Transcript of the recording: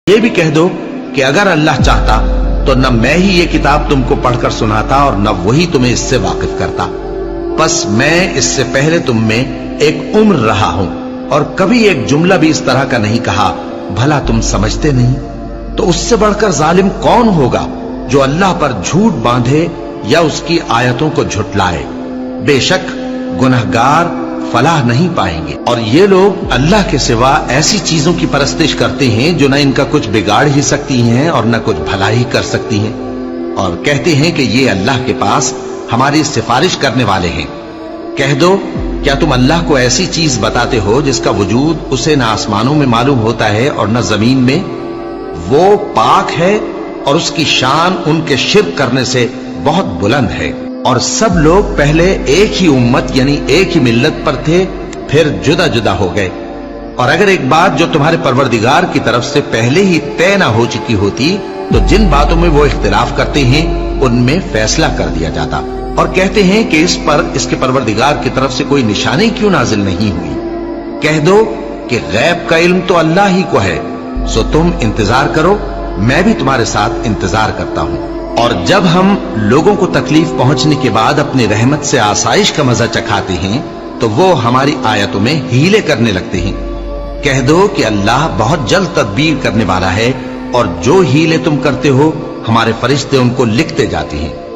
یہ بھی کہہ دو کہ اگر اللہ چاہتا تو نہ میں ہی یہ کتاب تم کو پڑھ کر سناتا اور نہ وہی تمہیں اس سے واقف کرتا، بس میں اس سے پہلے تم میں ایک عمر رہا ہوں اور کبھی ایک جملہ بھی اس طرح کا نہیں کہا، بھلا تم سمجھتے نہیں؟ تو اس سے بڑھ کر ظالم کون ہوگا جو اللہ پر جھوٹ باندھے یا اس کی آیتوں کو جھٹلائے؟ بے شک گنہگار فلاح نہیں پائیں گے۔ اور یہ لوگ اللہ کے سوا ایسی چیزوں کی پرستش کرتے ہیں جو نہ ان کا کچھ بگاڑ ہی سکتی ہیں اور نہ کچھ بھلا ہی کر سکتی ہیں، اور کہتے ہیں کہ یہ اللہ کے پاس ہماری سفارش کرنے والے ہیں۔ کہہ دو کیا تم اللہ کو ایسی چیز بتاتے ہو جس کا وجود اسے نہ آسمانوں میں معلوم ہوتا ہے اور نہ زمین میں؟ وہ پاک ہے اور اس کی شان ان کے شرک کرنے سے بہت بلند ہے۔ اور سب لوگ پہلے ایک ہی امت یعنی ایک ہی ملت پر تھے، پھر جدا جدا ہو گئے۔ اور اگر ایک بات جو تمہارے پروردگار کی طرف سے پہلے ہی طے نہ ہو چکی ہوتی تو جن باتوں میں وہ اختلاف کرتے ہیں ان میں فیصلہ کر دیا جاتا۔ اور کہتے ہیں کہ اس پر اس کے پروردگار کی طرف سے کوئی نشانی کیوں نازل نہیں ہوئی؟ کہہ دو کہ غیب کا علم تو اللہ ہی کو ہے، سو تم انتظار کرو، میں بھی تمہارے ساتھ انتظار کرتا ہوں۔ اور جب ہم لوگوں کو تکلیف پہنچنے کے بعد اپنی رحمت سے آسائش کا مزہ چکھاتے ہیں تو وہ ہماری آیتوں میں ہیلے کرنے لگتے ہیں۔ کہہ دو کہ اللہ بہت جلد تدبیر کرنے والا ہے، اور جو ہیلے تم کرتے ہو ہمارے فرشتے ان کو لکھتے جاتے ہیں۔